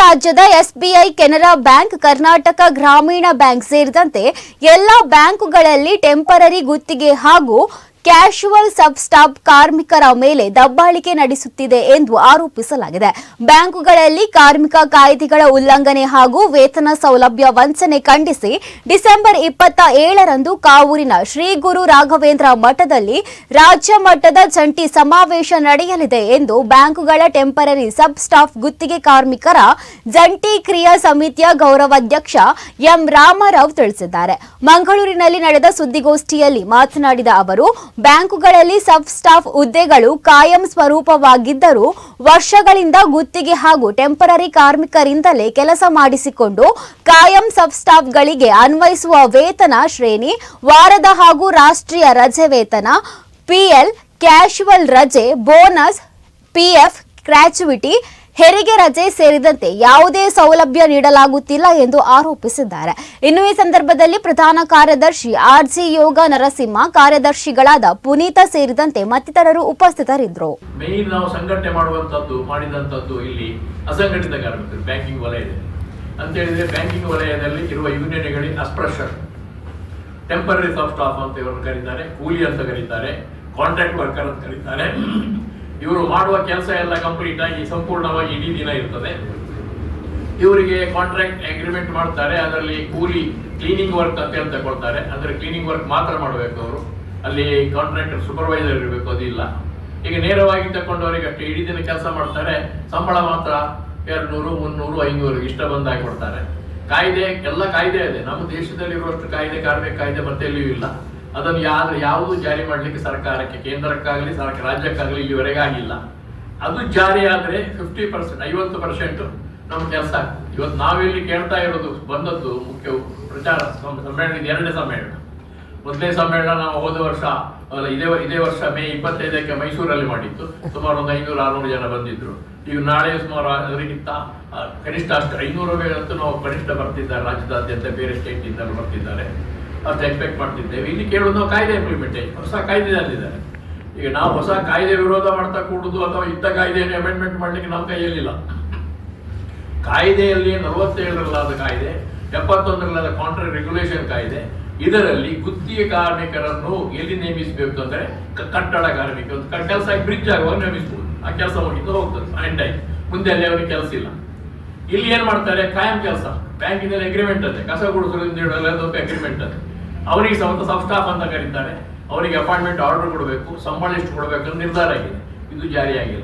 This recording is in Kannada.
ರಾಜ್ಯದ ಎಸ್ಬಿಐ, ಕೆನರಾ ಬ್ಯಾಂಕ್, ಕರ್ನಾಟಕ ಗ್ರಾಮೀಣ ಬ್ಯಾಂಕ್ ಸೇರಿದಂತೆ ಎಲ್ಲ ಬ್ಯಾಂಕುಗಳಲ್ಲಿ ಟೆಂಪರರಿ ಗುತ್ತಿಗೆ ಹಾಗೂ ಕ್ಯಾಶುವಲ್ ಸಬ್ ಸ್ಟಾಫ್ ಕಾರ್ಮಿಕರ ಮೇಲೆ ದಬ್ಬಾಳಿಕೆ ನಡೆಸುತ್ತಿದೆ ಎಂದು ಆರೋಪಿಸಲಾಗಿದೆ. ಬ್ಯಾಂಕುಗಳಲ್ಲಿ ಕಾರ್ಮಿಕ ಕಾಯ್ದೆಗಳ ಉಲ್ಲಂಘನೆ ಹಾಗೂ ವೇತನ ಸೌಲಭ್ಯ ವಂಚನೆ ಖಂಡಿಸಿ ಡಿಸೆಂಬರ್ 27ರಂದು ಕಾವೂರಿನ ಶ್ರೀ ಗುರು ರಾಘವೇಂದ್ರ ಮಠದಲ್ಲಿ ರಾಜ್ಯ ಮಟ್ಟದ ಜಂಟಿ ಸಮಾವೇಶ ನಡೆಯಲಿದೆ ಎಂದು ಬ್ಯಾಂಕುಗಳ ಟೆಂಪರರಿ ಸಬ್ ಸ್ಟಾಫ್ ಗುತ್ತಿಗೆ ಕಾರ್ಮಿಕರ ಜಂಟಿ ಕ್ರಿಯಾ ಸಮಿತಿಯ ಗೌರವಾಧ್ಯಕ್ಷ ಎಂ ರಾಮರಾವ್ ತಿಳಿಸಿದ್ದಾರೆ. ಮಂಗಳೂರಿನಲ್ಲಿ ನಡೆದ ಸುದ್ದಿಗೋಷ್ಠಿಯಲ್ಲಿ ಮಾತನಾಡಿದ ಅವರು, ಬ್ಯಾಂಕುಗಳಲ್ಲಿ ಸಬ್ ಸ್ಟಾಫ್ ಹುದ್ದೆಗಳು ಕಾಯಂ ಸ್ವರೂಪವಾಗಿದ್ದರೂ ವರ್ಷಗಳಿಂದ ಗುತ್ತಿಗೆ ಹಾಗೂ ಟೆಂಪರರಿ ಕಾರ್ಮಿಕರಿಂದಲೇ ಕೆಲಸ ಮಾಡಿಸಿಕೊಂಡು ಕಾಯಂ ಸಬ್ ಸ್ಟಾಫ್ಗಳಿಗೆ ಅನ್ವಯಿಸುವ ವೇತನ ಶ್ರೇಣಿ, ವಾರದ ಹಾಗೂ ರಾಷ್ಟ್ರೀಯ ರಜೆ ವೇತನ, ಪಿಎಲ್, ಕ್ಯಾಶುವಲ್ ರಜೆ, ಬೋನಸ್, ಪಿಎಫ್, ಗ್ರಾಚ್ಯುಯಿಟಿ, ಹೆರಿಗೆ ರಜೆ ಸೇರಿದಂತೆ ಯಾವುದೇ ಸೌಲಭ್ಯ ನೀಡಲಾಗುತ್ತಿಲ್ಲ ಎಂದು ಆರೋಪಿಸಿದ್ದಾರೆ. ಇನ್ನು ಈ ಸಂದರ್ಭದಲ್ಲಿ ಪ್ರಧಾನ ಕಾರ್ಯದರ್ಶಿ ಆರ್ಜಿ ಯೋಗ ನರಸಿಂಹ, ಕಾರ್ಯದರ್ಶಿಗಳಾದ ಪುನೀತ ಸೇರಿದಂತೆ ಮತ್ತಿತರರು ಉಪಸ್ಥಿತರಿದ್ದರು. ಮೇನ್ ನಾವು ಸಂಘಟನೆ ಮಾಡಿದಂತದ್ದು ಇಲ್ಲಿ ಅಸಂಘಟಿತ ಕಾರ್ಮಿಕರು ಬ್ಯಾಂಕಿಂಗ್ ವಲಯದಲ್ಲಿ ಅಂತ ಹೇಳಿದ್ರೆ, ಬ್ಯಾಂಕಿಂಗ್ ವಲಯದಲ್ಲಿ ಇರುವ ಯೂನಿಯನ್ಗಳಿಗೆ ಅಸ್ಪೃಶ್ಯರು, ಟೆಂಪರರಿ ಸಬ್ ಸ್ಟಾಫ್ ಅಂತ ಇವರನ್ನು ಕರೀತಾರೆ, ಕೂಲಿ ಅಂತ ಕರೀತಾರೆ, ಕಾಂಟ್ರಾಕ್ಟ್ ವರ್ಕರ್ ಅಂತ ಕರೀತಾರೆ. ಇವರು ಮಾಡುವ ಕೆಲಸ ಎಲ್ಲ ಕಂಪ್ಲೀಟ್ ಆಗಿ ಸಂಪೂರ್ಣವಾಗಿ ಇಡೀ ದಿನ ಇರ್ತದೆ. ಇವರಿಗೆ ಕಾಂಟ್ರಾಕ್ಟ್ ಅಗ್ರಿಮೆಂಟ್ ಮಾಡ್ತಾರೆ, ಅದರಲ್ಲಿ ಕೂಲಿ ಕ್ಲೀನಿಂಗ್ ವರ್ಕ್ ಅಂತ ಹೇಳಿ ತಗೊಳ್ತಾರೆ. ಅಂದ್ರೆ ಕ್ಲೀನಿಂಗ್ ವರ್ಕ್ ಮಾತ್ರ ಮಾಡಬೇಕು ಅವರು, ಅಲ್ಲಿ ಕಾಂಟ್ರಾಕ್ಟರ್ ಸೂಪರ್ವೈಸರ್ ಇರಬೇಕು, ಅದಿಲ್ಲ. ಈಗ ನೇರವಾಗಿ ತಗೊಂಡವರಿಗೆ ಅಷ್ಟೇ ಇಡೀ ದಿನ ಕೆಲಸ ಮಾಡ್ತಾರೆ, ಸಂಬಳ ಮಾತ್ರ 200, 300, 500 ಇಷ್ಟ ಬಂದಾಗಿ ಕೊಡ್ತಾರೆ. ಕಾಯ್ದೆ ಎಲ್ಲ ಕಾಯ್ದೆ ಇದೆ, ನಮ್ಮ ದೇಶದಲ್ಲಿ ಇರುವಷ್ಟು ಕಾಯ್ದೆ, ಕಾರ್ಮಿಕ ಕಾಯ್ದೆ ಮತ್ತೆ ಎಲ್ಲಿಯೂ ಇಲ್ಲ. ಅದನ್ನು ಯಾವುದು ಜಾರಿ ಮಾಡಲಿಕ್ಕೆ ಸರ್ಕಾರಕ್ಕೆ, ಕೇಂದ್ರಕ್ಕಾಗಲಿ ರಾಜ್ಯಕ್ಕಾಗಲಿ ಇಲ್ಲಿವರೆಗೆ ಆಗಿಲ್ಲ. ಅದು ಜಾರಿ ಆದರೆ 50%, 50% ನಮ್ಮ ಕೆಲಸ ಆಗ್ತದೆ. ಇವತ್ತು ನಾವಿಲ್ಲಿ ಕೇಳ್ತಾ ಇರೋದು ಬಂದದ್ದು ಮುಖ್ಯ ಪ್ರಚಾರ ಸಮ್ಮೇಳನ, ಇದು 2ನೇ ಸಮ್ಮೇಳನ. 1ನೇ ಸಮ್ಮೇಳನ ನಾವು ಹೋದ ವರ್ಷ ಇದೇ ವರ್ಷ ಮೇ 25ಕ್ಕೆ ಮೈಸೂರಲ್ಲಿ ಮಾಡಿತ್ತು. ಸುಮಾರು ಒಂದು 500-600 ಜನ ಬಂದಿದ್ರು. ಈಗ ನಾಳೆ ಸುಮಾರು ಅದಕ್ಕಿಂತ ಕನಿಷ್ಠ ಅಷ್ಟು 500 ನಾವು ಕನಿಷ್ಠ ಬರ್ತಿದ್ದಾರೆ. ರಾಜ್ಯದಾದ್ಯಂತ ಬೇರೆ ಸ್ಟೇಟ್ ಇಂದ ಬರ್ತಿದ್ದಾರೆ. ಅಷ್ಟು ಎಕ್ಸ್ಪೆಕ್ಟ್ ಮಾಡ್ತಿದ್ದೇವೆ. ಇಲ್ಲಿ ಕೇಳೋದು ನಾವು ಕಾಯ್ದೆ ಇಂಪ್ಲಿಮೆಂಟೇಷನ್, ಹೊಸ ಕಾಯ್ದೆ ತಂದಿದ್ದಾರೆ. ಈಗ ನಾವು ಹೊಸ ಕಾಯ್ದೆ ವಿರೋಧ ಮಾಡ್ತಾ ಕೂಡುದು ಅಥವಾ ಇದ್ದ ಕಾಯ್ದೆಯನ್ನು ಅಮೆಂಡ್ಮೆಂಟ್ ಮಾಡಲಿಕ್ಕೆ ನಮ್ಮ ಕೈಯಲ್ಲಿಲ್ಲ. ಕಾಯ್ದೆಯಲ್ಲಿ 47ರಲ್ಲಾದ ಕಾಯ್ದೆ, 71ರಲ್ಲಾದ ಕಾಂಟ್ರಾಕ್ಟ್ ರೆಗ್ಯುಲೇಷನ್ ಕಾಯ್ದೆ, ಇದರಲ್ಲಿ ಗುತ್ತಿಗೆ ಕಾರ್ಮಿಕರನ್ನು ಎಲ್ಲಿ ನೇಮಿಸಬೇಕು ಅಂದ್ರೆ ಕಟ್ಟಡ ಕಾರ್ಮಿಕ ಕೆಲಸ ಬ್ರಿಡ್ಜ್ ಆಗುವಾಗ ನೇಮಿಸಬಹುದು. ಆ ಕೆಲಸ ಹೋಗಿದ್ದು ಹೋಗ್ತದೆ ಅಂಡ್ ಮುಂದೆ ಅಲ್ಲಿ ಅವನಿಗೆ ಕೆಲಸ ಇಲ್ಲ. ಇಲ್ಲಿ ಏನ್ ಮಾಡ್ತಾರೆ, ಕಾಯಂ ಕೆಲಸ, ಬ್ಯಾಂಕಿನಲ್ಲಿ ಅಗ್ರಿಮೆಂಟ್ ಇದೆ, ಕಸ ಗುಡಿಸಲು ಅಗ್ರಿಮೆಂಟ್ ಇದೆ. ಅವರಿಗೆ ಸಬ್ ಸ್ಟಾಫ್ ಅಂತ ಕರೀತಾರೆ. ಅವರಿಗೆ ಅಪಾಯಿಂಟ್ಮೆಂಟ್ ಆರ್ಡರ್ ಕೊಡಬೇಕು, ಸಂಬಳ ಎಷ್ಟು ಕೊಡಬೇಕು ಅಂತ ನಿರ್ಧಾರ ಆಗಿದೆ. ಇದು ಜಾರಿಯಾಗಿಲ್ಲ.